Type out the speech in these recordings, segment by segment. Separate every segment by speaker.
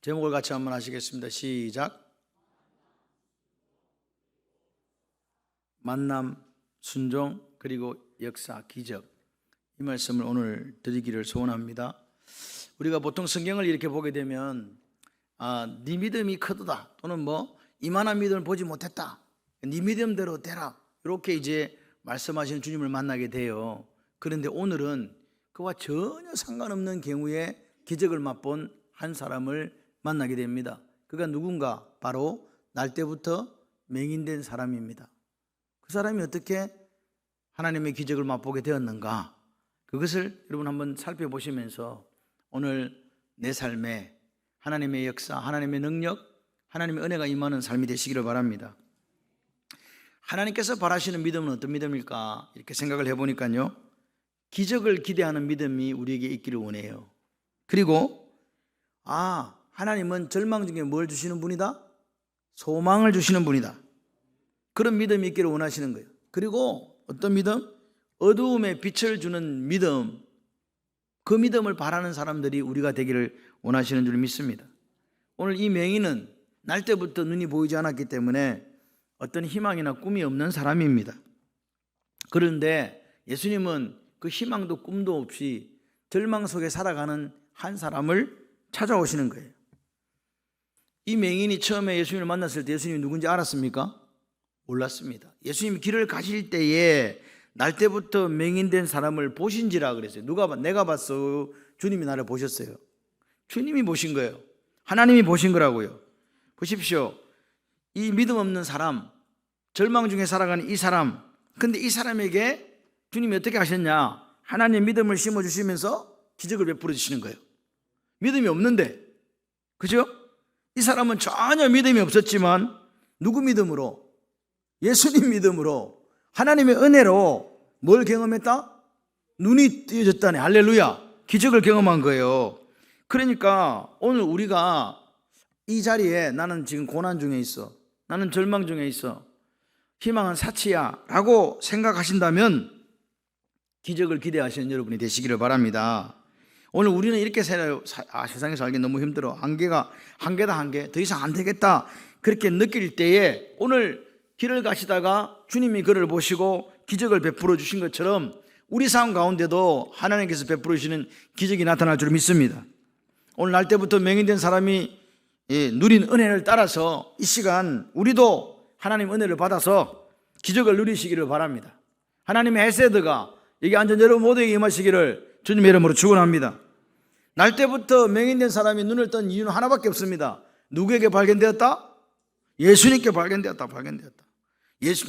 Speaker 1: 제목을 같이 한번 하시겠습니다. 시작. 만남, 순종, 그리고 역사, 기적. 이 말씀을 오늘 드리기를 소원합니다. 우리가 보통 성경을 이렇게 보게 되면 네 믿음이 크도다, 또는 이만한 믿음을 보지 못했다, 네 믿음대로 되라, 이렇게 이제 말씀하시는 주님을 만나게 돼요. 그런데 오늘은 그와 전혀 상관없는 경우에 기적을 맛본 한 사람을 만나게 됩니다. 그가 누군가? 바로 날 때부터 맹인된 사람입니다. 그 사람이 어떻게 하나님의 기적을 맛보게 되었는가? 그것을 여러분 한번 살펴보시면서 오늘 내 삶에 하나님의 역사, 하나님의 능력, 하나님의 은혜가 임하는 삶이 되시기를 바랍니다. 하나님께서 바라시는 믿음은 어떤 믿음일까? 이렇게 생각을 해보니까요, 기적을 기대하는 믿음이 우리에게 있기를 원해요. 그리고 하나님은 절망 중에 뭘 주시는 분이다? 소망을 주시는 분이다. 그런 믿음이 있기를 원하시는 거예요. 그리고 어떤 믿음? 어두움에 빛을 주는 믿음. 그 믿음을 바라는 사람들이 우리가 되기를 원하시는 줄 믿습니다. 오늘 이 맹인은 날 때부터 눈이 보이지 않았기 때문에 어떤 희망이나 꿈이 없는 사람입니다. 그런데 예수님은 그 희망도 꿈도 없이 절망 속에 살아가는 한 사람을 찾아오시는 거예요. 이 맹인이 처음에 예수님을 만났을 때 예수님이 누군지 알았습니까? 몰랐습니다. 예수님이 길을 가실 때에 날 때부터 맹인된 사람을 보신지라 그랬어요. 내가 봤어? 주님이 나를 보셨어요. 주님이 보신 거예요. 하나님이 보신 거라고요. 보십시오. 이 믿음 없는 사람, 절망 중에 살아가는 이 사람, 근데 이 사람에게 주님이 어떻게 하셨냐? 하나님의 믿음을 심어주시면서 기적을 베풀어 주시는 거예요. 믿음이 없는데, 그죠? 이 사람은 전혀 믿음이 없었지만 누구 믿음으로? 예수님 믿음으로, 하나님의 은혜로 뭘 경험했다? 눈이 띄어졌다네. 할렐루야. 기적을 경험한 거예요. 그러니까 오늘 우리가 이 자리에 나는 지금 고난 중에 있어, 나는 절망 중에 있어, 희망은 사치야 라고 생각하신다면 기적을 기대하시는 여러분이 되시기를 바랍니다. 오늘 우리는 이렇게 살아요. 세상에서 살기 너무 힘들어, 한계다, 한계, 더 이상 안 되겠다, 그렇게 느낄 때에 오늘 길을 가시다가 주님이 그를 보시고 기적을 베풀어 주신 것처럼 우리 삶 가운데도 하나님께서 베풀어 주시는 기적이 나타날 줄 믿습니다. 오늘 날 때부터 맹인된 사람이 누린 은혜를 따라서 이 시간 우리도 하나님 은혜를 받아서 기적을 누리시기를 바랍니다. 하나님의 헤세드가 여기 앉은 여러분 모두에게 임하시기를 주님의 이름으로 축원합니다. 날 때부터 맹인된 사람이 눈을 뜬 이유는 하나밖에 없습니다. 누구에게 발견되었다? 예수님께 발견되었다.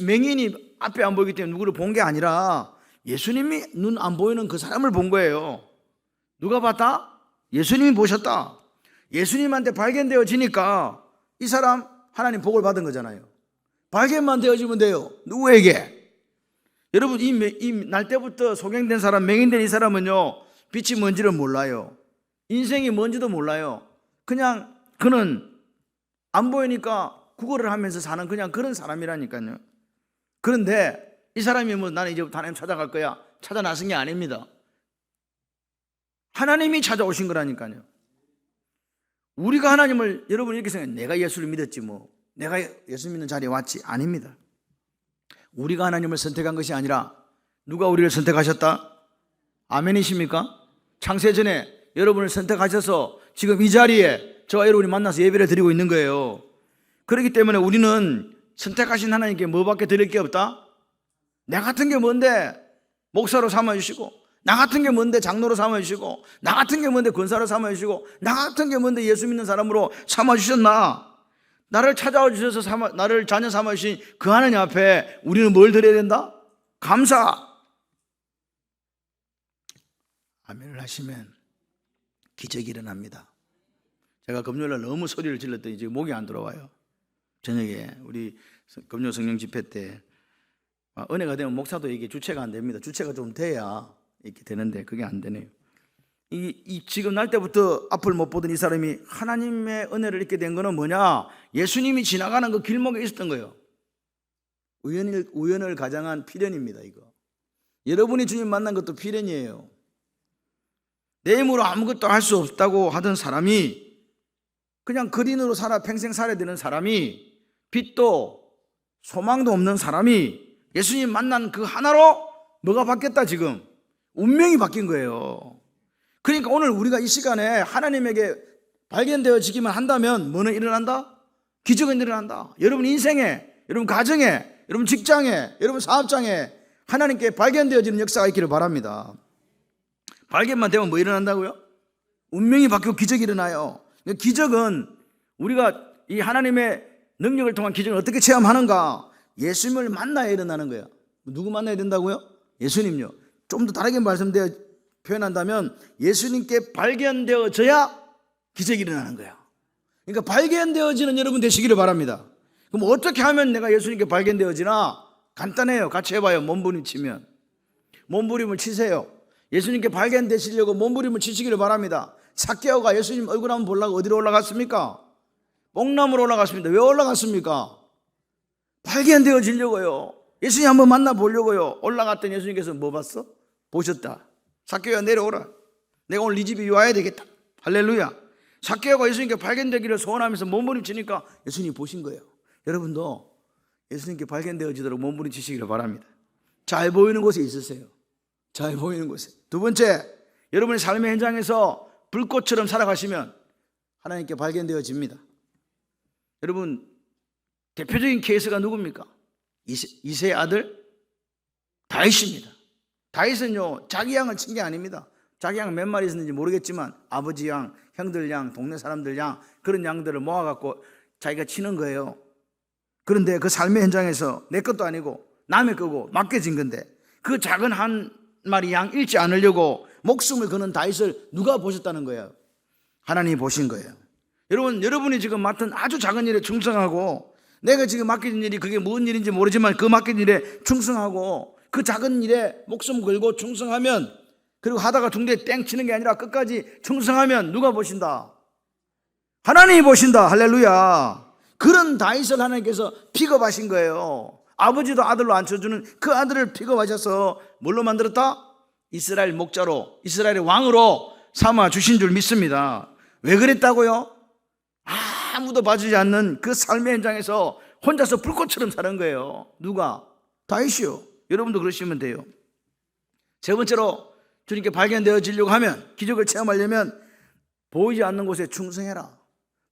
Speaker 1: 맹인이 앞에 안 보이기 때문에 누구를 본 게 아니라 예수님이 눈 안 보이는 그 사람을 본 거예요. 누가 봤다? 예수님이 보셨다. 예수님한테 발견되어지니까 이 사람 하나님 복을 받은 거잖아요. 발견만 되어지면 돼요. 누구에게? 여러분, 이 날 때부터 소경된 사람, 맹인된 이 사람은요, 빛이 뭔지를 몰라요. 인생이 뭔지도 몰라요. 그냥 그는 안 보이니까 구걸을 하면서 사는 그냥 그런 사람이라니까요. 그런데 이 사람이 나는 이제부터 하나님 찾아갈 거야, 찾아 나선 게 아닙니다. 하나님이 찾아오신 거라니까요. 우리가 하나님을, 여러분 이렇게 생각해요. 내가 예수를 믿었지 내가 예수 믿는 자리에 왔지. 아닙니다. 우리가 하나님을 선택한 것이 아니라 누가 우리를 선택하셨다? 아멘이십니까? 창세전에 여러분을 선택하셔서 지금 이 자리에 저와 여러분이 만나서 예배를 드리고 있는 거예요. 그렇기 때문에 우리는 선택하신 하나님께 뭐밖에 드릴 게 없다? 나 같은 게 뭔데 목사로 삼아주시고, 나 같은 게 뭔데 장로로 삼아주시고, 나 같은 게 뭔데 권사로 삼아주시고, 나 같은 게 뭔데 예수 믿는 사람으로 삼아주셨나? 나를 찾아와 주셔서 나를 자녀 삼아주신 그 하나님 앞에 우리는 뭘 드려야 된다? 감사. 아멘을 하시면 기적이 일어납니다. 제가 금요일날 너무 소리를 질렀더니 지금 목이 안 들어와요. 저녁에 우리 금요 성령 집회 때 은혜가 되면 목사도 이게 주체가 안 됩니다. 주체가 좀 돼야 이렇게 되는데 그게 안 되네요. 지금 날 때부터 앞을 못 보던 이 사람이 하나님의 은혜를 잊게 된 거는 뭐냐? 예수님이 지나가는 그 길목에 있었던 거예요. 우연을 가장한 필연입니다. 이거 여러분이 주님 만난 것도 필연이에요. 내 힘으로 아무것도 할 수 없다고 하던 사람이 그냥 그린으로 살아 평생 살아야 되는 사람이, 빛도 소망도 없는 사람이 예수님 만난 그 하나로 뭐가 바뀌었다? 지금 운명이 바뀐 거예요. 그러니까 오늘 우리가 이 시간에 하나님에게 발견되어지기만 한다면 뭐는 일어난다? 기적은 일어난다. 여러분 인생에, 여러분 가정에, 여러분 직장에, 여러분 사업장에 하나님께 발견되어지는 역사가 있기를 바랍니다. 발견만 되면 뭐 일어난다고요? 운명이 바뀌고 기적이 일어나요. 기적은 우리가 이 하나님의 능력을 통한 기적을 어떻게 체험하는가? 예수님을 만나야 일어나는 거예요. 누구 만나야 된다고요? 예수님요. 좀 더 다르게 표현한다면 예수님께 발견되어져야 기적이 일어나는 거예요. 그러니까 발견되어지는 여러분 되시기를 바랍니다. 그럼 어떻게 하면 내가 예수님께 발견되어지나? 간단해요. 같이 해봐요. 몸부림치면. 몸부림을 치세요. 예수님께 발견되시려고 몸부림을 치시기를 바랍니다. 삭개오가 예수님 얼굴 한번 보려고 어디로 올라갔습니까? 뽕나무로 올라갔습니다. 왜 올라갔습니까? 발견되어지려고요. 예수님 한번 만나보려고요. 올라갔더니 예수님께서 뭐 봤어? 보셨다. 삭개오야 내려오라. 내가 오늘 네 집에 와야 되겠다. 할렐루야. 삭개오가 예수님께 발견되기를 소원하면서 몸부림치니까 예수님이 보신 거예요. 여러분도 예수님께 발견되어지도록 몸부림치시기를 바랍니다. 잘 보이는 곳에 있으세요. 잘 보이는 곳에. 두 번째, 여러분의 삶의 현장에서 불꽃처럼 살아가시면 하나님께 발견되어집니다. 여러분, 대표적인 케이스가 누굽니까? 이새의 아들 다윗입니다. 다윗은요, 자기 양을 친 게 아닙니다. 자기 양 몇 마리 있었는지 모르겠지만 아버지 양, 형들 양, 동네 사람들 양, 그런 양들을 모아갖고 자기가 치는 거예요. 그런데 그 삶의 현장에서 내 것도 아니고 남의 거고 맡겨진 건데 그 작은 한 마리 양 잃지 않으려고 목숨을 거는 다윗을 누가 보셨다는 거예요? 하나님이 보신 거예요. 여러분이 지금 맡은 아주 작은 일에 충성하고, 내가 지금 맡겨진 일이 그게 무슨 일인지 모르지만 그 맡겨진 일에 충성하고, 그 작은 일에 목숨 걸고 충성하면, 그리고 하다가 둥대 땡 치는 게 아니라 끝까지 충성하면 누가 보신다? 하나님이 보신다. 할렐루야. 그런 다윗을 하나님께서 픽업하신 거예요. 아버지도 아들로 앉혀주는 그 아들을 픽업하셔서 뭘로 만들었다? 이스라엘 목자로, 이스라엘의 왕으로 삼아 주신 줄 믿습니다. 왜 그랬다고요? 아무도 봐주지 않는 그 삶의 현장에서 혼자서 불꽃처럼 사는 거예요. 누가? 다윗이요. 여러분도 그러시면 돼요. 세 번째로, 주님께 발견되어지려고 하면, 기적을 체험하려면 보이지 않는 곳에 충성해라.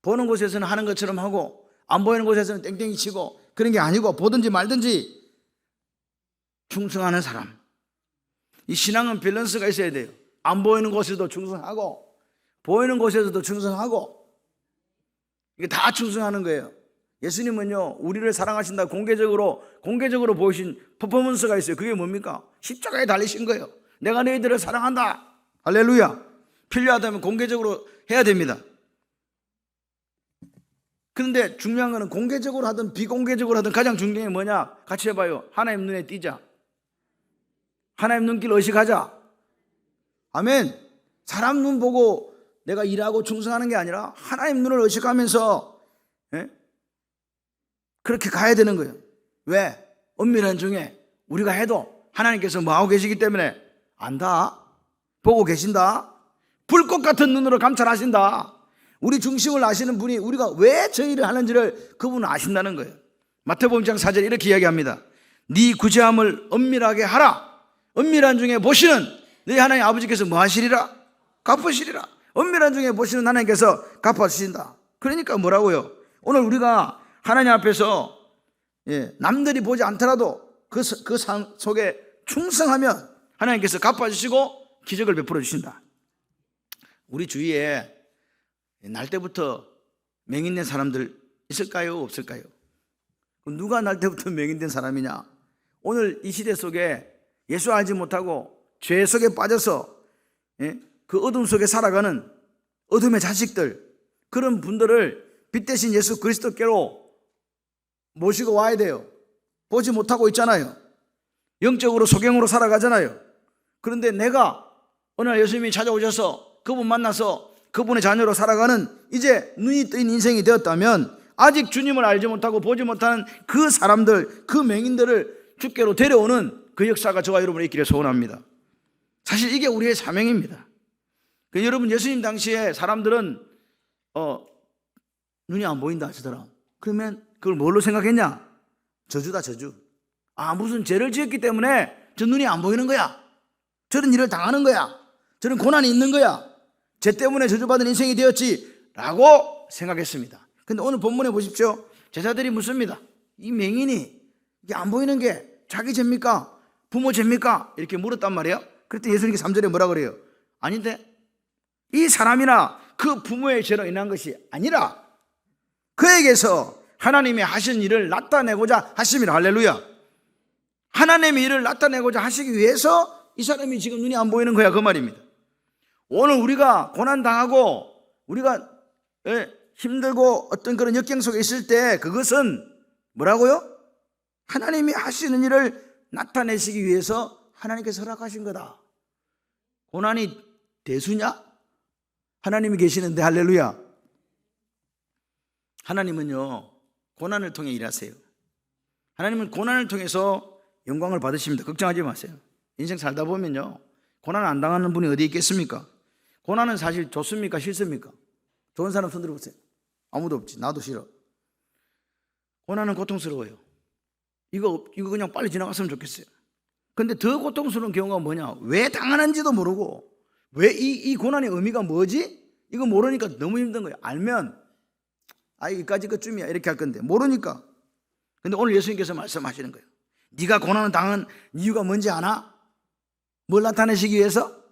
Speaker 1: 보는 곳에서는 하는 것처럼 하고 안 보이는 곳에서는 땡땡이 치고 그런 게 아니고, 보든지 말든지 충성하는 사람. 이 신앙은 밸런스가 있어야 돼요. 안 보이는 곳에도 충성하고 보이는 곳에서도 충성하고, 이게 다 충성하는 거예요. 예수님은요, 우리를 사랑하신다 공개적으로 보이신 퍼포먼스가 있어요. 그게 뭡니까? 십자가에 달리신 거예요. 내가 너희들을 사랑한다. 할렐루야. 필요하다면 공개적으로 해야 됩니다. 그런데 중요한 거는 공개적으로 하든 비공개적으로 하든 가장 중요한 게 뭐냐? 같이 해봐요. 하나님 눈에 띄자. 하나님 눈길 의식하자. 아멘. 사람 눈 보고 내가 일하고 충성하는 게 아니라 하나님 눈을 의식하면서 그렇게 가야 되는 거예요. 왜? 은밀한 중에 우리가 해도 하나님께서 뭐하고 계시기 때문에 안다. 보고 계신다. 불꽃 같은 눈으로 감찰하신다. 우리 중심을 아시는 분이 우리가 왜 저 일을 하는지를 그분은 아신다는 거예요. 마태복음 6장 4절에 이렇게 이야기합니다. 네 구제함을 은밀하게 하라. 은밀한 중에 보시는 너희 하나님 아버지께서 뭐 하시리라? 갚으시리라. 은밀한 중에 보시는 하나님께서 갚아주신다. 그러니까 뭐라고요? 오늘 우리가 하나님 앞에서 남들이 보지 않더라도 그 상 속에 충성하면 하나님께서 갚아주시고 기적을 베풀어 주신다. 우리 주위에 날 때부터 맹인된 사람들 있을까요? 없을까요? 누가 날 때부터 맹인된 사람이냐? 오늘 이 시대 속에 예수 알지 못하고 죄 속에 빠져서 그 어둠 속에 살아가는 어둠의 자식들, 그런 분들을 빛 대신 예수 그리스도께로 모시고 와야 돼요. 보지 못하고 있잖아요. 영적으로 소경으로 살아가잖아요. 그런데 내가 어느 날 예수님이 찾아오셔서 그분 만나서 그분의 자녀로 살아가는 이제 눈이 뜨인 인생이 되었다면, 아직 주님을 알지 못하고 보지 못하는 그 사람들, 그 맹인들을 주께로 데려오는 그 역사가 저와 여러분의 있기를 소원합니다. 사실 이게 우리의 사명입니다. 여러분, 예수님 당시에 사람들은 눈이 안 보인다 하시더라. 그러면 그걸 뭘로 생각했냐? 저주다, 저주. 무슨 죄를 지었기 때문에 저 눈이 안 보이는 거야. 저런 일을 당하는 거야. 저런 고난이 있는 거야. 죄 때문에 저주받은 인생이 되었지 라고 생각했습니다. 근데 오늘 본문에 보십시오. 제자들이 묻습니다. 이 맹인이 이게 안 보이는 게 자기 죄입니까? 부모 죄입니까? 이렇게 물었단 말이에요. 그랬더니 예수님께 3절에 뭐라 그래요? 아닌데 이 사람이나 그 부모의 죄로 인한 것이 아니라 그에게서 하나님이 하신 일을 나타내고자 하심이라. 할렐루야. 하나님의 일을 나타내고자 하시기 위해서 이 사람이 지금 눈이 안 보이는 거야, 그 말입니다. 오늘 우리가 고난당하고 우리가 힘들고 어떤 그런 역경 속에 있을 때 그것은 뭐라고요? 하나님이 하시는 일을 나타내시기 위해서 하나님께서 허락하신 거다. 고난이 대수냐? 하나님이 계시는데. 할렐루야. 하나님은요 고난을 통해 일하세요. 하나님은 고난을 통해서 영광을 받으십니다. 걱정하지 마세요. 인생 살다 보면요 고난 안 당하는 분이 어디 있겠습니까? 고난은 사실 좋습니까? 싫습니까? 좋은 사람 손 들어보세요. 아무도 없지. 나도 싫어. 고난은 고통스러워요. 이거 그냥 빨리 지나갔으면 좋겠어요. 근데 더 고통스러운 경우가 뭐냐? 왜 당하는지도 모르고 왜 이 고난의 의미가 뭐지? 이거 모르니까 너무 힘든 거예요. 알면 여기까지 끝쯤이야 이렇게 할 건데 모르니까. 근데 오늘 예수님께서 말씀하시는 거예요. 네가 고난을 당한 이유가 뭔지 아나? 뭘 나타내시기 위해서?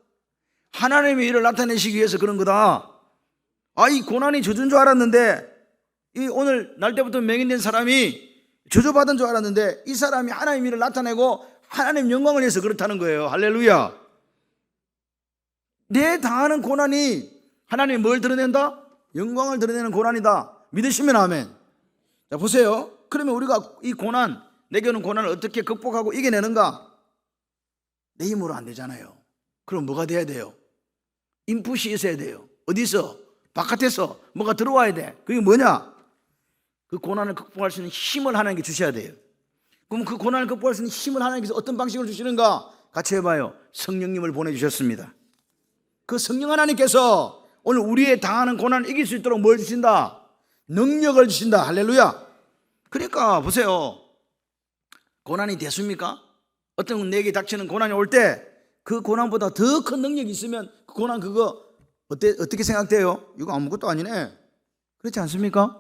Speaker 1: 하나님의 일을 나타내시기 위해서 그런 거다. 이 고난이 저주인 줄 알았는데 이 오늘 날 때부터 맹인된 사람이 저주받은 줄 알았는데 이 사람이 하나님의 일을 나타내고 하나님 영광을 위해서 그렇다는 거예요. 할렐루야. 내 당하는 고난이 하나님이 뭘 드러낸다? 영광을 드러내는 고난이다. 믿으시면 아멘. 자 보세요. 그러면 우리가 이 고난, 내게 오는 고난을 어떻게 극복하고 이겨내는가? 내 힘으로 안 되잖아요. 그럼 뭐가 돼야 돼요? 인풋이 있어야 돼요. 어디서? 바깥에서 뭐가 들어와야 돼. 그게 뭐냐? 그 고난을 극복할 수 있는 힘을 하나님께 주셔야 돼요. 그럼 그 고난을 극복할 수 있는 힘을 하나님께서 어떤 방식으로 주시는가? 같이 해봐요. 성령님을 보내주셨습니다. 그 성령 하나님께서 오늘 우리의 당하는 고난을 이길 수 있도록 뭘 주신다? 능력을 주신다. 할렐루야. 그러니까 보세요. 고난이 대수입니까? 어떤 내게 닥치는 고난이 올 때 그 고난보다 더 큰 능력이 있으면 그 고난 그거 어떻게 생각돼요? 이거 아무것도 아니네. 그렇지 않습니까?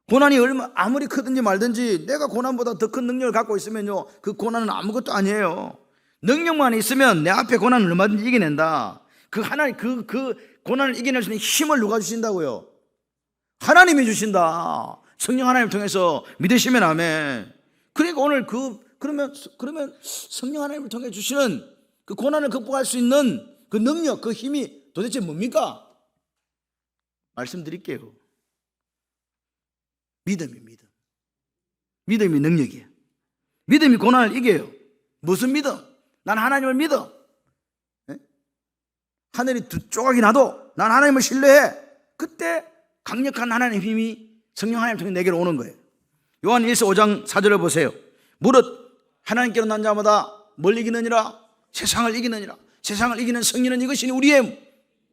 Speaker 1: 고난이 아무리 크든지 말든지 내가 고난보다 더 큰 능력을 갖고 있으면요 그 고난은 아무것도 아니에요. 능력만 있으면 내 앞에 고난을 얼마든지 이겨낸다. 그 하나님 그 고난을 이겨낼 수 있는 힘을 누가 주신다고요? 하나님이 주신다. 성령 하나님을 통해서 믿으시면 아멘. 그러니까 오늘 그러면 성령 하나님을 통해 주시는 그 고난을 극복할 수 있는 그 능력, 그 힘이 도대체 뭡니까? 말씀드릴게요. 믿음이 믿음. 믿음이 능력이에요. 믿음이 고난을 이겨요. 무슨 믿음? 난 하나님을 믿어. 네? 하늘이 두 조각이 나도 난 하나님을 신뢰해. 그때 강력한 하나님의 힘이 성령 하나님을 통해 내게로 오는 거예요. 요한 1서 5장 4절을 보세요. 무릇 하나님께로 난 자마다 뭘 이기느니라? 세상을 이기느니라. 세상을 이기는 승리는 이것이니 우리의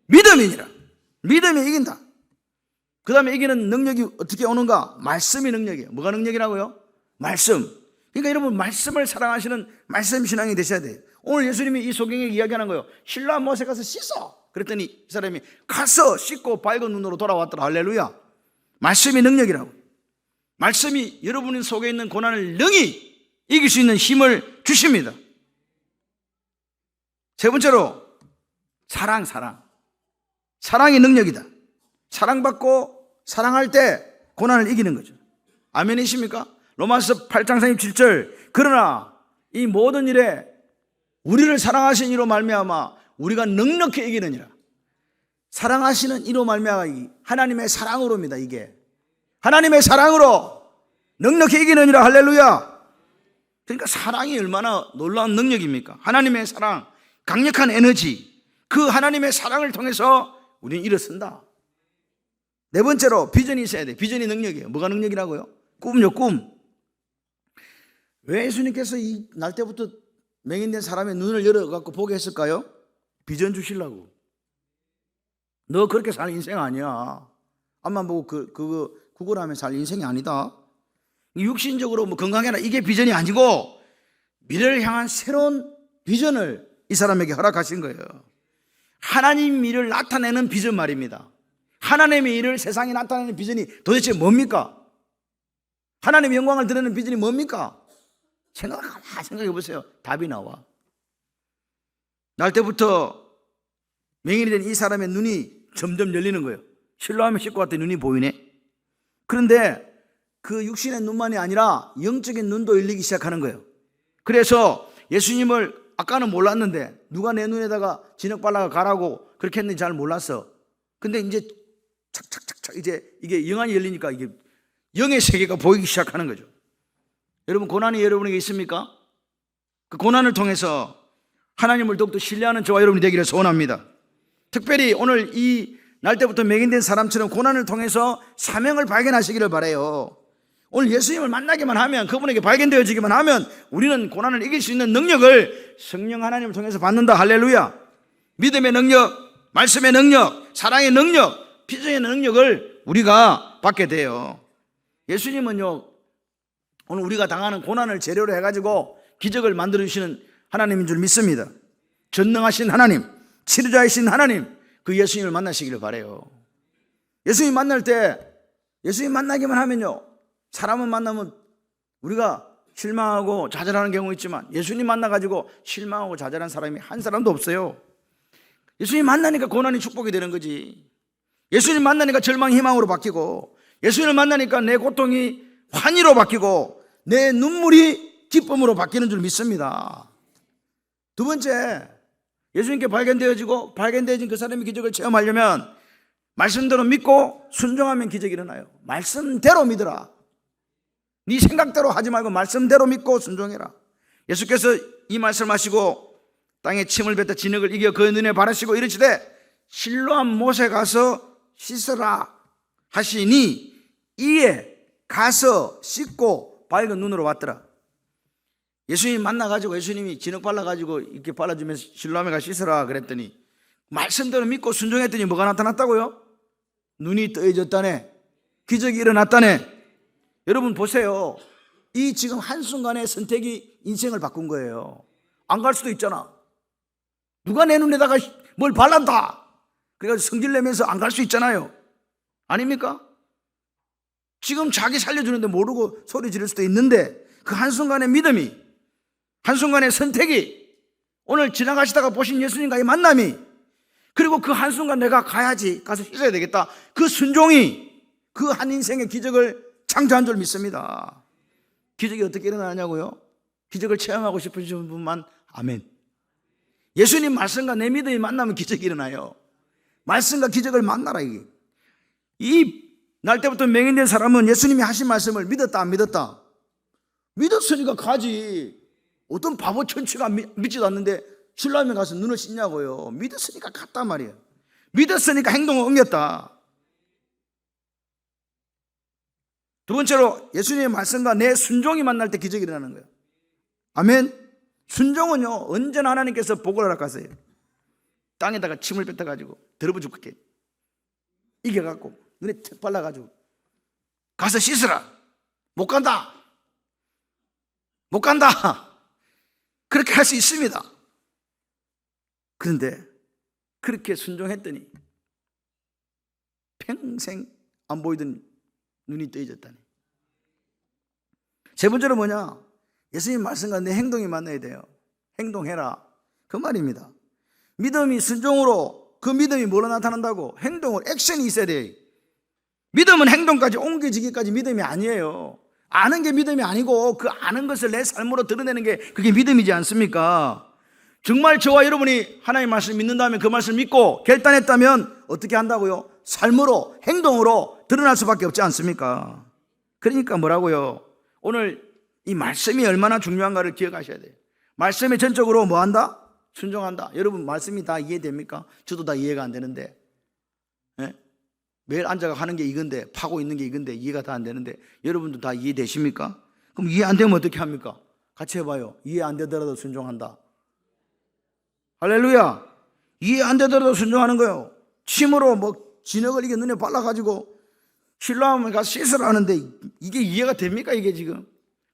Speaker 1: 믿음이니라. 믿음이 이긴다. 그 다음에 이기는 능력이 어떻게 오는가? 말씀이 능력이에요. 뭐가 능력이라고요? 말씀. 그러니까 여러분 말씀을 사랑하시는 말씀 신앙이 되셔야 돼요. 오늘 예수님이 이 소경에게 이야기하는 거예요. 실로 한 못에 가서 씻어. 그랬더니 이 사람이 가서 씻고 밝은 눈으로 돌아왔더라. 할렐루야. 말씀이 능력이라고. 말씀이 여러분 속에 있는 고난을 능히 이길 수 있는 힘을 주십니다. 세 번째로 사랑이 능력이다. 사랑받고 사랑할 때 고난을 이기는 거죠. 아멘이십니까? 로마서 8장 37절 그러나 이 모든 일에 우리를 사랑하신 이로 말미암아 우리가 넉넉히 이기느니라. 사랑하시는 이로 말미암아 하나님의 사랑으로입니다. 이게 하나님의 사랑으로 넉넉히 이기느니라. 할렐루야. 그러니까 사랑이 얼마나 놀라운 능력입니까? 하나님의 사랑, 강력한 에너지, 그 하나님의 사랑을 통해서 우리는 일어선다. 네 번째로 비전이 있어야 돼. 비전이 능력이에요. 뭐가 능력이라고요? 꿈요, 꿈. 왜 예수님께서 이 날 때부터 맹인된 사람의 눈을 열어갖고 보게 했을까요? 비전 주시려고. 너 그렇게 사는 인생 아니야. 앞만 보고 그거 구걸하면 살 인생이 아니다. 육신적으로 뭐 건강해라 이게 비전이 아니고 미래를 향한 새로운 비전을 이 사람에게 허락하신 거예요. 하나님 일을 나타내는 비전 말입니다. 하나님의 일을 세상에 나타내는 비전이 도대체 뭡니까? 하나님의 영광을 드러내는 비전이 뭡니까? 생각해 보세요. 답이 나와. 날 때부터 맹인이 된 이 사람의 눈이 점점 열리는 거예요. 실로하면 씻고 왔더니 눈이 보이네. 그런데 그 육신의 눈만이 아니라 영적인 눈도 열리기 시작하는 거예요. 그래서 예수님을 아까는 몰랐는데 누가 내 눈에다가 진흙 발라가 가라고 그렇게 했는지 잘 몰랐어. 근데 이제 착착착착 이제 이게 영안이 열리니까 이게 영의 세계가 보이기 시작하는 거죠. 여러분 고난이 여러분에게 있습니까? 그 고난을 통해서 하나님을 더욱더 신뢰하는 저와 여러분이 되기를 소원합니다. 특별히 오늘 이 날 때부터 맹인된 사람처럼 고난을 통해서 사명을 발견하시기를 바라요. 오늘 예수님을 만나기만 하면, 그분에게 발견되어지기만 하면 우리는 고난을 이길 수 있는 능력을 성령 하나님을 통해서 받는다. 할렐루야. 믿음의 능력, 말씀의 능력, 사랑의 능력, 비전의 능력을 우리가 받게 돼요. 예수님은요, 오늘 우리가 당하는 고난을 재료로 해가지고 기적을 만들어주시는 하나님인 줄 믿습니다. 전능하신 하나님, 치료자이신 하나님, 그 예수님을 만나시기를 바라요. 예수님 만날 때, 예수님 만나기만 하면요, 사람을 만나면 우리가 실망하고 좌절하는 경우 있지만 예수님 만나가지고 실망하고 좌절한 사람이 한 사람도 없어요. 예수님 만나니까 고난이 축복이 되는 거지. 예수님 만나니까 절망이 희망으로 바뀌고, 예수님을 만나니까 내 고통이 환희로 바뀌고, 내 눈물이 기쁨으로 바뀌는 줄 믿습니다. 두 번째, 예수님께 발견되어진 그 사람의 기적을 체험하려면 말씀대로 믿고 순종하면 기적이 일어나요. 말씀대로 믿으라. 네 생각대로 하지 말고 말씀대로 믿고 순종해라. 예수께서 이 말씀하시고 땅에 침을 뱉어 진흙을 이겨 그의 눈에 바르시고 이르시되 실로암 못에 가서 씻으라 하시니 이에 가서 씻고 밝은 눈으로 왔더라. 예수님 만나가지고 예수님이 진흙 발라가지고 이렇게 발라주면서 실로암에 가서 씻으라 그랬더니 말씀대로 믿고 순종했더니 뭐가 나타났다고요? 눈이 떠해졌다네. 기적이 일어났다네. 여러분 보세요. 이 지금 한순간의 선택이 인생을 바꾼 거예요. 안 갈 수도 있잖아. 누가 내 눈에다가 뭘 발란다 그래가지고 성질내면서 안 갈 수 있잖아요. 아닙니까? 지금 자기 살려주는데 모르고 소리 지를 수도 있는데 그 한순간의 믿음이, 한순간의 선택이, 오늘 지나가시다가 보신 예수님과의 만남이, 그리고 그 한순간 내가 가야지, 가서 씻어야 되겠다, 그 순종이 그 한 인생의 기적을 창조한 줄 믿습니다. 기적이 어떻게 일어나냐고요? 기적을 체험하고 싶으신 분만 아멘. 예수님 말씀과 내 믿음이 만나면 기적이 일어나요. 말씀과 기적을 만나라. 이게 이 날 때부터 맹인된 사람은 예수님이 하신 말씀을 믿었다 안 믿었다? 믿었으니까 가지. 어떤 바보 천치가 믿지도 않는데 실로암에 가서 눈을 씻냐고요. 믿었으니까 갔단 말이에요. 믿었으니까 행동을 옮겼다. 두 번째로 예수님의 말씀과 내 순종이 만날 때 기적이 일어나는 거예요. 아멘. 순종은요 언제나 하나님께서 복을 허락하세요. 땅에다가 침을 뱉어가지고 더러워 죽게 이겨갖고 눈에 탁 발라가지고 가서 씻으라. 못 간다. 못 간다. 그렇게 할 수 있습니다. 그런데 그렇게 순종했더니 평생 안 보이던 눈이 떠져졌다니. 세 번째로 뭐냐? 예수님 말씀과 내 행동이 만나야 돼요. 행동해라. 그 말입니다. 믿음이 순종으로, 그 믿음이 뭐로 나타난다고? 행동을, 액션이 있어야 돼요. 믿음은 행동까지 옮겨지기까지 믿음이 아니에요. 아는 게 믿음이 아니고 그 아는 것을 내 삶으로 드러내는 게 그게 믿음이지 않습니까? 정말 저와 여러분이 하나님의 말씀을 믿는다면, 그 말씀을 믿고 결단했다면 어떻게 한다고요? 삶으로, 행동으로 드러날 수밖에 없지 않습니까? 그러니까 뭐라고요? 오늘 이 말씀이 얼마나 중요한가를 기억하셔야 돼요. 말씀에 전적으로 뭐 한다? 순종한다. 여러분 말씀이 다 이해됩니까? 저도 다 이해가 안 되는데, 예? 매일 앉아가 하는 게 이건데, 파고 있는 게 이건데 이해가 다 안 되는데 여러분도 다 이해되십니까? 그럼 이해 안 되면 어떻게 합니까? 같이 해봐요. 이해 안 되더라도 순종한다. 할렐루야. 이해 안 되더라도 순종하는 거예요. 침으로 뭐 진흙을 이게 눈에 발라가지고 실로암에 가서 씻으라 하는데 이게 이해가 됩니까? 이게 지금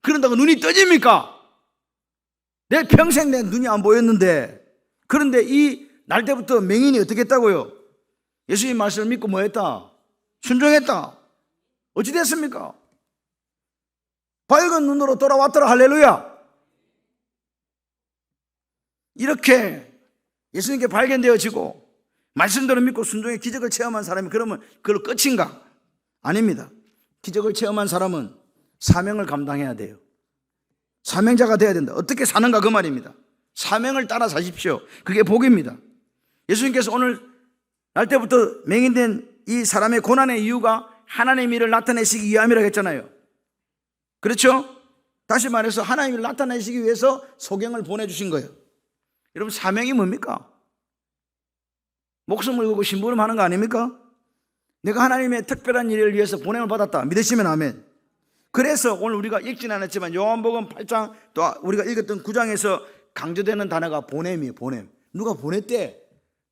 Speaker 1: 그런다고 눈이 떠집니까? 내 평생 내 눈이 안 보였는데. 그런데 이 날 때부터 맹인이 어떻게 했다고요? 예수님 말씀을 믿고 뭐 했다? 순종했다. 어찌 됐습니까? 밝은 눈으로 돌아왔더라. 할렐루야. 이렇게 예수님께 발견되어지고 말씀대로 믿고 순종의 기적을 체험한 사람이 그러면 그걸로 끝인가? 아닙니다. 기적을 체험한 사람은 사명을 감당해야 돼요. 사명자가 돼야 된다. 어떻게 사는가 그 말입니다. 사명을 따라 사십시오. 그게 복입니다. 예수님께서 오늘 날 때부터 맹인된 이 사람의 고난의 이유가 하나님의 일을 나타내시기 위함이라고 했잖아요. 그렇죠? 다시 말해서 하나님을 나타내시기 위해서 소경을 보내주신 거예요. 여러분, 사명이 뭡니까? 목숨을 걸고 심부름하는 거 아닙니까? 내가 하나님의 특별한 일을 위해서 보냄을 받았다. 믿으시면 아멘. 그래서 오늘 우리가 읽지는 않았지만 요한복음 8장 또 우리가 읽었던 9장에서 강조되는 단어가 보냄이에요. 보냄. 누가 보냈대?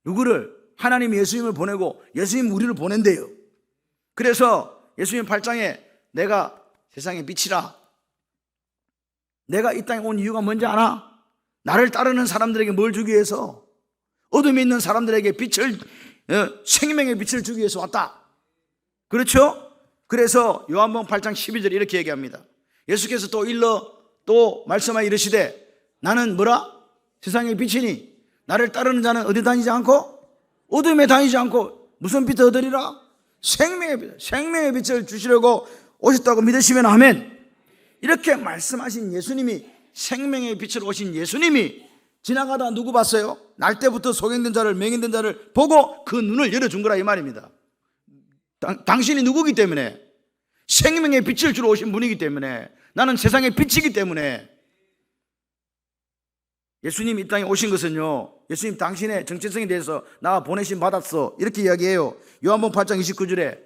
Speaker 1: 누구를? 하나님이 예수님을 보내고 예수님 우리를 보낸대요. 그래서 예수님 8장에 내가 세상의 빛이라. 내가 이 땅에 온 이유가 뭔지 알아? 나를 따르는 사람들에게 뭘 주기 위해서? 어둠에 있는 사람들에게 빛을, 생명의 빛을 주기 위해서 왔다. 그렇죠? 그래서 요한복음 8장 12절 이렇게 얘기합니다. 예수께서 또 말씀하여 이르시되 나는 뭐라? 세상의 빛이니 나를 따르는 자는 어디 다니지 않고 어둠에 다니지 않고 무슨 빛을 얻으리라? 생명의 빛을 주시려고 오셨다고 믿으시면 아멘. 이렇게 말씀하신 예수님이, 생명의 빛으로 오신 예수님이 지나가다 누구 봤어요? 날 때부터 소경된 자를, 맹인된 자를 보고 그 눈을 열어준 거라 이 말입니다. 당신이 누구기 때문에? 생명의 빛을 주러 오신 분이기 때문에, 나는 세상의 빛이기 때문에. 예수님 이 땅에 오신 것은요, 예수님 당신의 정체성에 대해서 나 보내심 받았어 이렇게 이야기해요. 요한복음 8장 29절에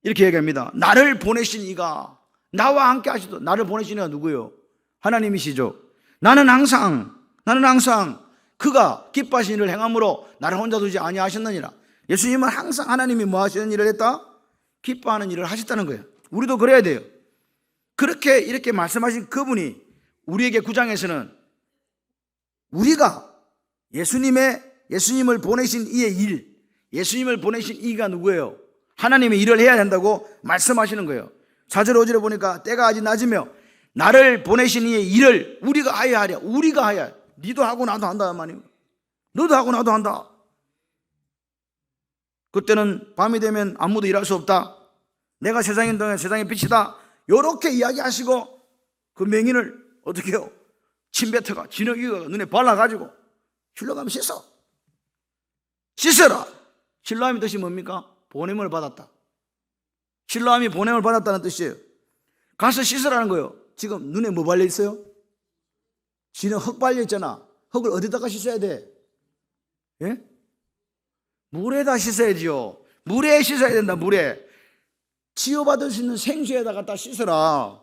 Speaker 1: 이렇게 얘기합니다. 나를 보내신 이가 나와 함께 하시도. 나를 보내신 이가 누구요? 하나님이시죠. 나는 항상 그가 기뻐하신 일을 행함으로 나를 혼자 두지 아니하셨느니라. 예수님은 항상 하나님이 뭐 하시는 일을 했다? 기뻐하는 일을 하셨다는 거예요. 우리도 그래야 돼요. 그렇게 이렇게 말씀하신 그분이 우리에게 9장에서는 우리가 예수님을 보내신 이의 일, 예수님을 보내신 이가 누구예요? 하나님의 일을 해야 된다고 말씀하시는 거예요. 4절 5절에 보니까 때가 아직 낮으며 나를 보내신 이의 일을 우리가 하여야 하랴. 우리가 하여야. 니도 하고 나도 한다 말이에요. 너도 하고 나도 한다. 그때는 밤이 되면 아무도 일할 수 없다. 내가 세상인 동안 세상의 빛이다. 이렇게 이야기하시고 그 맹인을 어떻게 해요? 침뱉어가 진흙이가 눈에 발라가지고 실로암 씻어라. 실로암의 뜻이 뭡니까? 보냄을 받았다. 실로암이 보냄을 받았다는 뜻이에요. 가서 씻으라는 거예요. 지금 눈에 뭐 발려 있어요? 지는 흙 발려 있잖아. 흙을 어디다가 씻어야 돼? 예? 물에다 씻어야지요. 물에 씻어야 된다. 물에 치유받을 수 있는 생수에다 갖다 씻어라.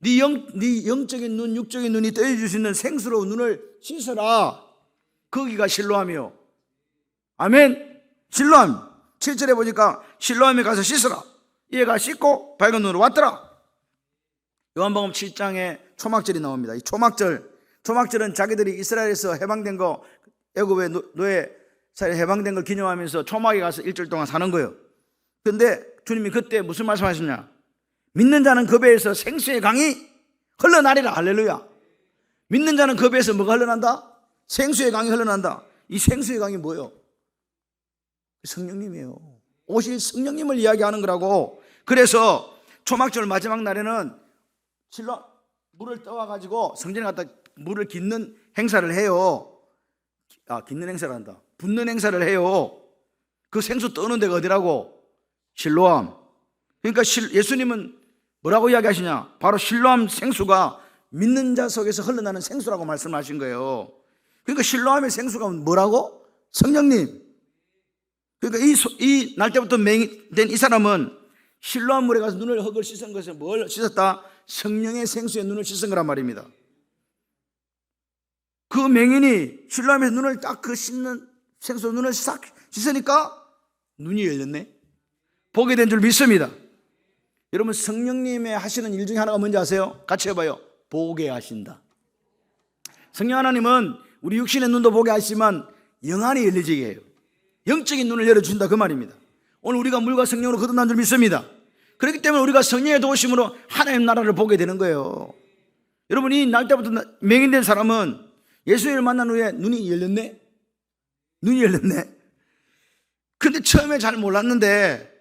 Speaker 1: 네 영적인 눈, 육적인 눈이 떠해줄 수 있는 생수로 눈을 씻어라. 거기가 실로암이요. 아멘. 실로암 7절에 보니까 실로암에 가서 씻어라. 얘가 씻고 밝은 눈으로 왔더라. 요한복음 7장에 초막절이 나옵니다. 이 초막절은 자기들이 이스라엘에서 해방된 거, 애굽의 노예 해방된 걸 기념하면서 초막에 가서 일주일 동안 사는 거예요. 그런데 주님이 그때 무슨 말씀하셨냐? 믿는 자는 그 배에서 생수의 강이 흘러나리라. 할렐루야. 믿는 자는 그 배에서 뭐가 흘러난다? 생수의 강이 흘러난다. 이 생수의 강이 뭐예요? 성령님이에요. 오실 성령님을 이야기하는 거라고. 그래서 초막절 마지막 날에는 실로 물을 떠와가지고 성전에 갖다 물을 깃는 행사를 해요. 깃는 행사를 한다. 붓는 행사를 해요. 그 생수 떠는 데가 어디라고? 실로암. 그러니까 예수님은 뭐라고 이야기하시냐? 바로 실로암 생수가 믿는 자 속에서 흘러나는 생수라고 말씀하신 거예요. 그러니까 실로암의 생수가 뭐라고? 성령님. 그러니까 이 날 때부터 맹인된 이 사람은 실로암 물에 가서 눈을 흙을 씻은 것을 뭘 씻었다? 성령의 생수에 눈을 씻은 거란 말입니다. 그 맹인이 실로암에서 눈을 딱 그 씻는 생수로 눈을 싹 씻으니까 눈이 열렸네. 보게 된 줄 믿습니다. 여러분, 성령님의 하시는 일 중에 하나가 뭔지 아세요? 같이 해봐요. 보게 하신다. 성령 하나님은 우리 육신의 눈도 보게 하시지만 영안이 열려지게 해요. 영적인 눈을 열어준다, 그 말입니다. 오늘 우리가 물과 성령으로 거듭난 줄 믿습니다. 그렇기 때문에 우리가 성령의 도우심으로 하나님 나라를 보게 되는 거예요. 여러분, 이 날 때부터 맹인된 사람은 예수님을 만난 후에 눈이 열렸네? 눈이 열렸네? 근데 처음에 잘 몰랐는데,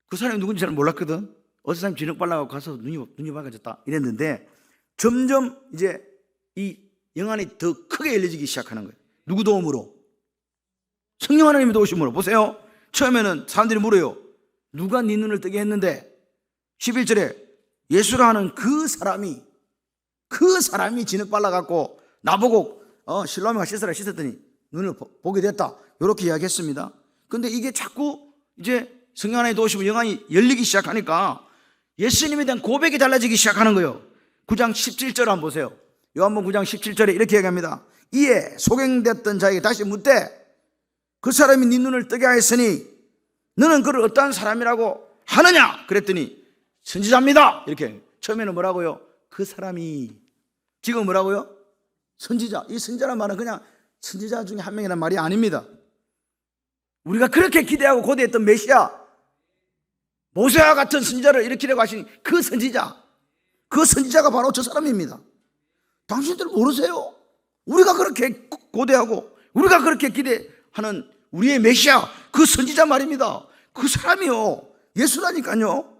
Speaker 1: 그 사람이 누군지 잘 몰랐거든. 어떤 사람이 진흙 발라가고 가서 눈이 밝아졌다 이랬는데, 점점 이제 이 영안이 더 크게 열려지기 시작하는 거예요. 누구 도움으로? 성령 하나님의 도우심으로. 보세요. 처음에는 사람들이 물어요. 누가 네 눈을 뜨게 했는데? 11절에 예수라는 그 사람이 진흙 발라갖고 나보고 실로암에 씻으라 씻었더니 눈을 보게 됐다, 이렇게 이야기했습니다. 근데 이게 자꾸 이제 성령 하나님의 도우심으로 영안이 열리기 시작하니까 예수님에 대한 고백이 달라지기 시작하는 거예요. 9장 17절 한번 보세요. 요한복음 9장 17절에 이렇게 얘기합니다. 이에 소경됐던 자에게 다시 묻되 그 사람이 네 눈을 뜨게 하였으니 너는 그를 어떠한 사람이라고 하느냐? 그랬더니 선지자입니다. 이렇게. 처음에는 뭐라고요? 그 사람이. 지금 뭐라고요? 선지자. 이 선지자란 말은 그냥 선지자 중에 한 명이란 말이 아닙니다. 우리가 그렇게 기대하고 고대했던 메시아, 모세와 같은 선지자를 일으키려고 하신 그 선지자가 바로 저 사람입니다. 당신들 모르세요? 우리가 그렇게 고대하고 우리가 그렇게 기대하는 우리의 메시아, 그 선지자 말입니다. 그 사람이요, 예수라니까요.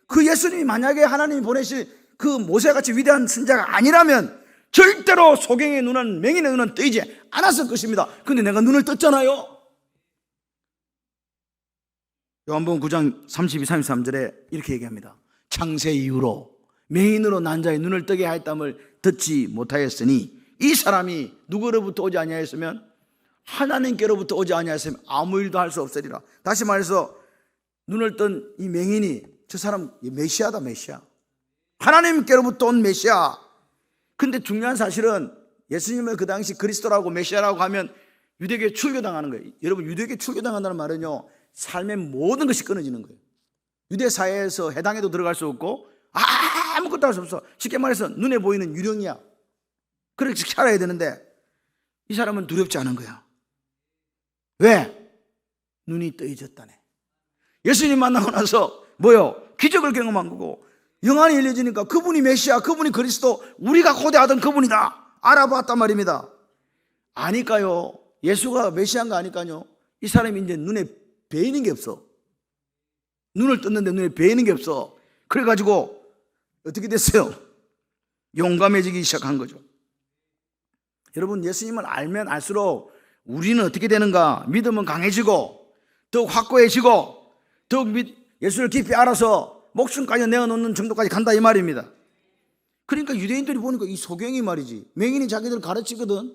Speaker 1: 그 예수님이 만약에 하나님이 보내실 그 모세같이 위대한 선지자가 아니라면 절대로 소경의 눈은, 맹인의 눈은 뜨이지 않았을 것입니다. 근데 내가 눈을 떴잖아요. 요한복음 9장 32, 33절에 이렇게 얘기합니다. 창세 이후로 맹인으로 난 자의 눈을 뜨게 하였dam을 듣지 못하였으니 이 사람이 누구로부터 오지 아니하였으면 하나님께로부터 오지 아니하였으면 아무 일도 할 수 없으리라. 다시 말해서 눈을 뜬 이 맹인이, 저 사람 메시아다, 메시아. 하나님께로부터 온 메시아. 근데 중요한 사실은 예수님을 그 당시 그리스도라고 메시아라고 하면 유대교에 출교당하는 거예요. 여러분, 유대교에 출교당한다는 말은요, 삶의 모든 것이 끊어지는 거예요. 유대 사회에서 해당에도 들어갈 수 없고 아무것도 할 수 없어. 쉽게 말해서 눈에 보이는 유령이야. 그렇게 살아야 되는데 이 사람은 두렵지 않은 거야. 왜? 눈이 떠져졌다네. 예수님 만나고 나서 뭐요? 기적을 경험한 거고 영안이 열려지니까 그분이 메시아, 그분이 그리스도, 우리가 고대하던 그분이다 알아봤단 말입니다. 아니까요, 예수가 메시아인가 아니까요, 이 사람이 이제 눈에 베이는 게 없어. 눈을 떴는데 눈에 베이는 게 없어. 그래가지고 어떻게 됐어요? 용감해지기 시작한 거죠. 여러분, 예수님을 알면 알수록 우리는 어떻게 되는가? 믿음은 강해지고 더욱 확고해지고 더욱 예수를 깊이 알아서 목숨까지 내어놓는 정도까지 간다, 이 말입니다. 그러니까 유대인들이 보니까 이 소경이 말이지, 맹인이 자기들 가르치거든.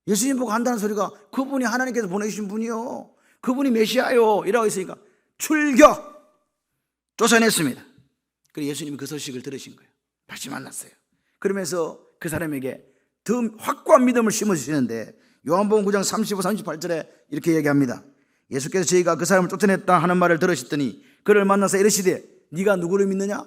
Speaker 1: 예수님 보고 한다는 소리가 그분이 하나님께서 보내주신 분이요, 그분이 메시아요 이라고 했으니까 출격 쫓아냈습니다. 그래서 예수님이 그 소식을 들으신 거예요. 다시 만났어요. 그러면서 그 사람에게 더 확고한 믿음을 심어주시는데 요한복음 9장 35, 38절에 이렇게 얘기합니다. 예수께서 저희가 그 사람을 쫓아냈다 하는 말을 들으셨더니 그를 만나서 이르시되 네가 누구를 믿느냐?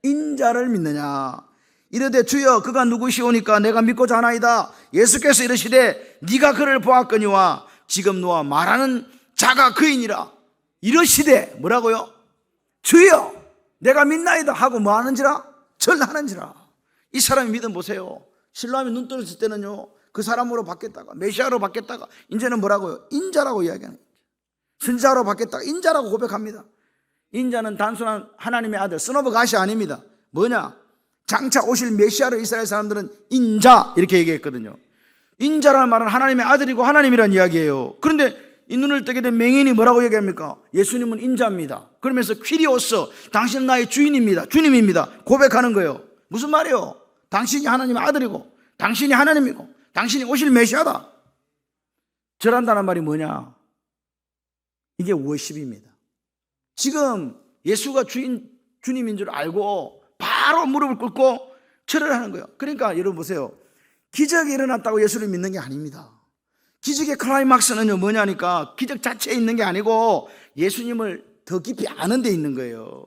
Speaker 1: 인자를 믿느냐? 이르되 주여 그가 누구시오니까 내가 믿고자 하나이다. 예수께서 이르시되 네가 그를 보았거니와 지금 너와 말하는 자가 그이니라. 이르시되 뭐라고요? 주여 내가 믿나이다 하고 뭐 하는지라? 절하는지라. 이 사람의 믿음 보세요. 실로암에 눈 떠졌을 때는요, 그 사람으로 바뀌었다가 메시아로 바뀌었다가 이제는 뭐라고요? 인자라고 이야기하는 거죠. 선지자로 바뀌었다가 인자라고 고백합니다. 인자는 단순한 하나님의 아들, 선 오브 갓이 아닙니다. 뭐냐? 장차 오실 메시아를 이스라엘 사람들은 인자 이렇게 얘기했거든요. 인자라는 말은 하나님의 아들이고 하나님이란 이야기예요. 그런데 이 눈을 뜨게 된 맹인이 뭐라고 얘기합니까? 예수님은 인자입니다. 그러면서 퀴리오스, 당신은 나의 주인입니다, 주님입니다 고백하는 거예요. 무슨 말이에요? 당신이 하나님의 아들이고 당신이 하나님이고 당신이 오실 메시아다. 절한다는 말이 뭐냐? 이게 워십입니다. 지금 예수가 주님인 줄 알고 바로 무릎을 꿇고 절을 하는 거예요. 그러니까 여러분 보세요. 기적이 일어났다고 예수를 믿는 게 아닙니다. 기적의 클라이막스는요 뭐냐니까 기적 자체에 있는 게 아니고 예수님을 더 깊이 아는 데 있는 거예요.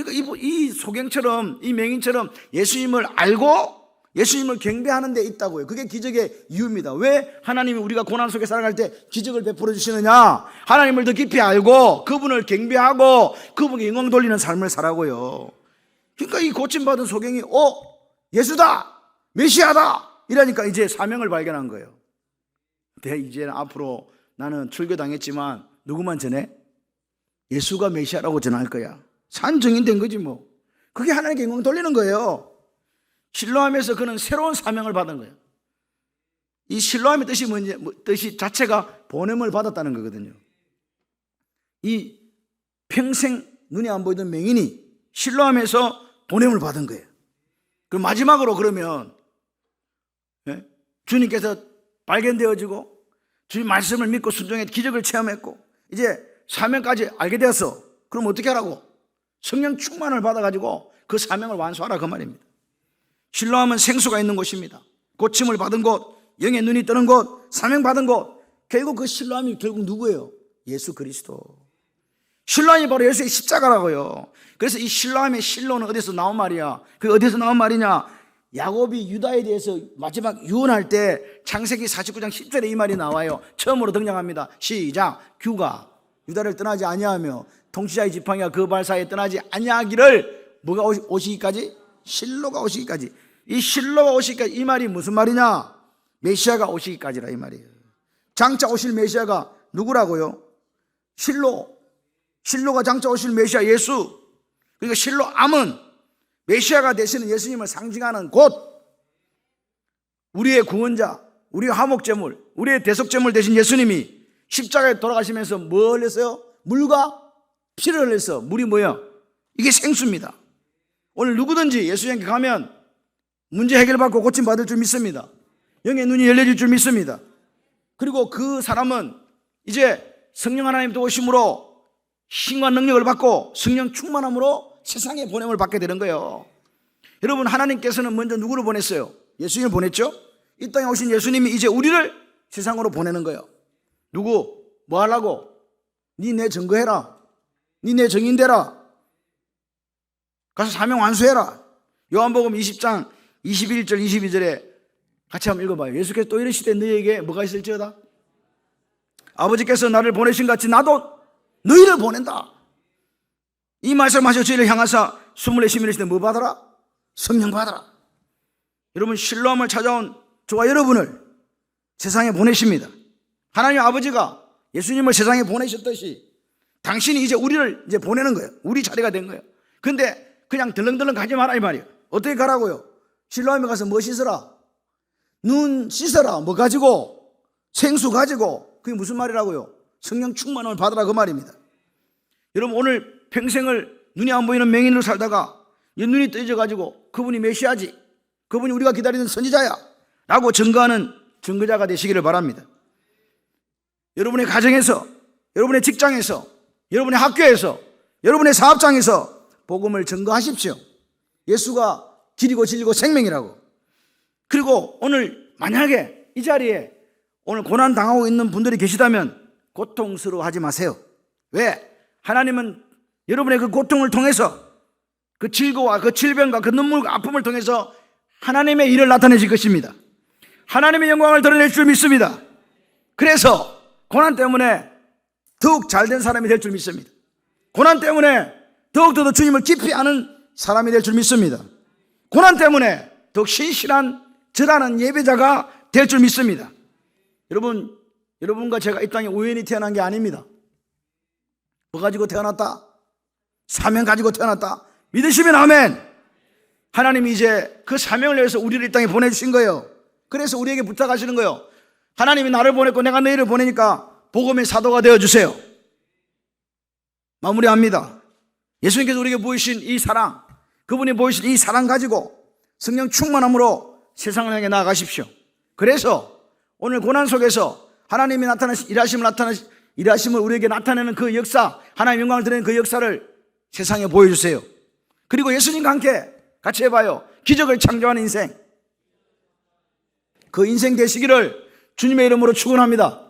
Speaker 1: 그러니까 이 소경처럼, 이 맹인처럼 예수님을 알고 예수님을 경배하는 데 있다고요. 그게 기적의 이유입니다. 왜 하나님이 우리가 고난 속에 살아갈 때 기적을 베풀어 주시느냐? 하나님을 더 깊이 알고 그분을 경배하고 그분께 영광 돌리는 삶을 살라고요. 그러니까 이 고침받은 소경이 예수다, 메시아다 이러니까 이제 사명을 발견한 거예요. 이제는 앞으로 나는 출교당했지만 누구만 전해? 예수가 메시아라고 전할 거야. 산증인된 거지 뭐. 그게 하나님께 영광 돌리는 거예요. 신뢰함에서 그는 새로운 사명을 받은 거예요. 이 신뢰함의 뜻이 뜻이 자체가 보냄을 받았다는 거거든요. 이 평생 눈이 안 보이던 맹인이 신뢰함에서 보냄을 받은 거예요. 그럼 마지막으로 그러면 주님께서 발견되어지고 주님 말씀을 믿고 순종해 기적을 체험했고 이제 사명까지 알게 되었어. 그럼 어떻게 하라고? 성령 충만을 받아가지고 그 사명을 완수하라 그 말입니다. 신뢰함은 생수가 있는 곳입니다. 고침을 받은 곳, 영의 눈이 뜨는 곳, 사명 받은 곳. 결국 그 신뢰함이 결국 누구예요? 예수 그리스도. 신뢰함이 바로 예수의 십자가라고요. 그래서 이 신뢰함의 실로는 어디서 나온 말이야? 그게 어디서 나온 말이냐? 야곱이 유다에 대해서 마지막 유언할 때 창세기 49장 10절에 이 말이 나와요. 처음으로 등장합니다. 시작. 규가 유다를 떠나지 아니하며 통치자의 지팡이가 그 발사에 떠나지 아니하기를 뭐가 오시기까지? 실로가 오시기까지. 이 실로가 오시기까지 이 말이 무슨 말이냐? 메시아가 오시기까지라 이 말이에요. 장차 오실 메시아가 누구라고요? 실로가 장차 오실 메시아 예수. 그러니까 실로암은 메시아가 되시는 예수님을 상징하는 곳, 우리의 구원자, 우리의 화목제물, 우리의 대속제물 되신 예수님이 십자가에 돌아가시면서 뭘 했어요? 물과 피를 흘려서. 물이 뭐야? 이게 생수입니다. 오늘 누구든지 예수님께 가면 문제 해결받고 고침받을 줄 믿습니다. 영의 눈이 열려질 줄 믿습니다. 그리고 그 사람은 이제 성령 하나님 도우심으로 힘과 능력을 받고 성령 충만함으로 세상에 보냄을 받게 되는 거예요. 여러분, 하나님께서는 먼저 누구를 보냈어요? 예수님을 보냈죠? 이 땅에 오신 예수님이 이제 우리를 세상으로 보내는 거예요. 누구? 뭐 하려고? 니 내 증거해라. 니 내 증인되라. 가서 사명 완수해라. 요한복음 20장 21절 22절에 같이 한번 읽어봐요. 예수께서 또 이르시되 너희에게 뭐가 있을지어다? 아버지께서 나를 보내신 같이 나도 너희를 보낸다. 이 말씀하셔 저희를 향하사 24시민이시되 뭐 받아라? 성령 받아라. 여러분, 신뢰함을 찾아온 저와 여러분을 세상에 보내십니다. 하나님 아버지가 예수님을 세상에 보내셨듯이 당신이 이제 우리를 이제 보내는 거예요. 우리 자리가 된 거예요. 근데 그냥 덜렁덜렁 가지 마라 이 말이에요. 어떻게 가라고요? 실로암에 가서 뭐 씻어라? 눈 씻어라. 뭐 가지고? 생수 가지고. 그게 무슨 말이라고요? 성령 충만을 받으라 그 말입니다. 여러분, 오늘 평생을 눈이 안 보이는 맹인으로 살다가 눈이 떠져가지고 그분이 메시아지, 그분이 우리가 기다리는 선지자야 라고 증거하는 증거자가 되시기를 바랍니다. 여러분의 가정에서, 여러분의 직장에서, 여러분의 학교에서, 여러분의 사업장에서 복음을 증거하십시오. 예수가 길이고 진리고 생명이라고. 그리고 오늘 만약에 이 자리에 오늘 고난 당하고 있는 분들이 계시다면 고통스러워하지 마세요. 왜? 하나님은 여러분의 그 고통을 통해서 그 질고와 그 질병과 그 눈물과 아픔을 통해서 하나님의 일을 나타내실 것입니다. 하나님의 영광을 드러낼 줄 믿습니다. 그래서 고난 때문에 더욱 잘된 사람이 될 줄 믿습니다. 고난 때문에 더욱더 주님을 깊이 아는 사람이 될 줄 믿습니다. 고난 때문에 더욱 신실한 절하는 예배자가 될 줄 믿습니다. 여러분과 제가 이 땅에 우연히 태어난 게 아닙니다. 뭐 가지고 태어났다? 사명 가지고 태어났다. 믿으시면 아멘. 하나님이 이제 그 사명을 위해서 우리를 이 땅에 보내주신 거예요. 그래서 우리에게 부탁하시는 거예요. 하나님이 나를 보냈고 내가 너희를 보내니까 복음의 사도가 되어주세요. 마무리합니다. 예수님께서 우리에게 보이신 이 사랑, 그분이 보이신 이 사랑 가지고 성령 충만함으로 세상을 향해 나아가십시오. 그래서 오늘 고난 속에서 하나님이 나타나신 일하심을 우리에게 나타내는 그 역사, 하나님의 영광을 드리는 그 역사를 세상에 보여주세요. 그리고 예수님과 함께 같이 해봐요. 기적을 창조하는 인생. 그 인생 되시기를 주님의 이름으로 축원합니다.